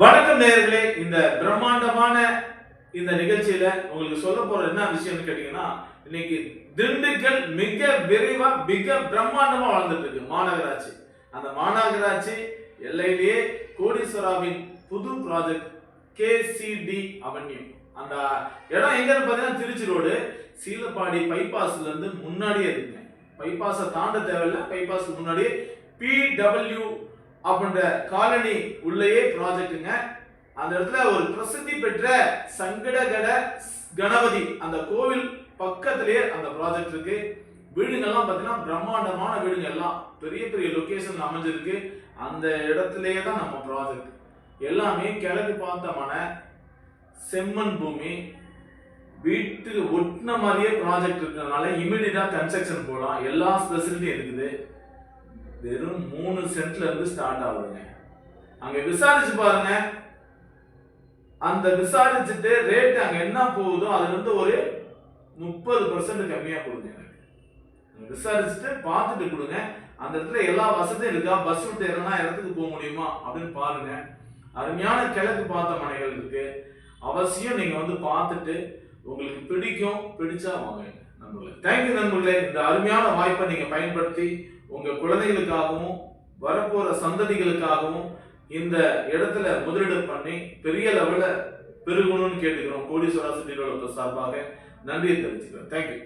வணக்கம் நேயர்களே, இந்த பிரம்மாண்டமான இந்த நிகழ்ச்சியில உங்களுக்கு சொல்ல போற என்ன விஷயம்னு கேட்டீங்கன்னா, இன்னைக்கு திண்டுக்கல் மிக விரைவா மிக பிரம்மாண்டமா வளர்ந்துட்டு இருக்கு மாநகராட்சி. அந்த மாநகராட்சி எல்லையிலேயே கோடீஸ்வராவின் புது ப்ராஜெக்ட் கேசிடி அவென்யூ. அந்த இடம் எங்கன்னு பார்த்தீங்கன்னா திருச்சி ரோடு சீலப்பாடி பைபாஸ்ல இருந்து முன்னாடியே இருக்குங்க. பைபாஸை தாண்ட தேவையில்லை, பைபாஸ்க்கு முன்னாடியே PW அப்படின்ற காலனி உள்ளேயே ப்ராஜெக்ட்டுங்க. அந்த இடத்துல ஒரு பிரசித்தி பெற்ற சங்கடகட கணபதி அந்த கோவில் பக்கத்திலேயே அந்த ப்ராஜெக்ட் இருக்கு. வீடுங்கள்லாம் பார்த்தீங்கன்னா பிரம்மாண்டமான வீடுங்க, எல்லாம் பெரிய பெரிய லொகேஷன் அமைஞ்சிருக்கு. அந்த இடத்துலயே தான் நம்ம ப்ராஜெக்ட் எல்லாமே கிழக்கு பார்த்தமான செம்மண் பூமி, வீட்டுக்கு ஒட்டின மாதிரியே ப்ராஜெக்ட் இருக்கிறதுனால இமிடியட்டா கன்ஸ்ட்ரக்ஷன் போகலாம். எல்லா ஃபெசிலிட்டியும் இருக்குது. வெறும் 3 சென்ட்ல இருந்து ஸ்டார்ட் ஆகுதுங்க. அங்க விசாரிச்சு பாருங்க. அந்த விசாரிச்சுட்டு ரேட் அங்க என்ன போகுதோ அதுல இருந்து ஒரு 30% கம்மியா கொடுங்க. விசாரிச்சுட்டு பார்த்துட்டு கொடுங்க. அந்த இடத்துல எல்லா வசதியும் இருக்கா, பஸ் விட்டு இறங்கினா இடத்துக்கு போக முடியுமா அப்படின்னு பாருங்க. அருமையான கிழக்கு பார்த்த மனைகள் இருக்கு. அவசியம் நீங்க வந்து பார்த்துட்டு உங்களுக்கு பிடிக்கும், பிடிச்சா வாங்க நண்பர்களே. தேங்க்யூ நண்பர்களே. இந்த அருமையான வாய்ப்பை நீங்க பயன்படுத்தி உங்க குழந்தைகளுக்காகவும் வரப்போற சந்ததிகளுக்காகவும் இந்த இடத்துல முதலீடு பண்ணி பெரிய லெவல்ல பெருகணும்னு கேட்டுக்கிறோம். கோடீஸ்வரா சிட்டி டெவலப்பர் சார்பாக நன்றியை தெரிவிச்சுக்கிறேன். தேங்க்யூ.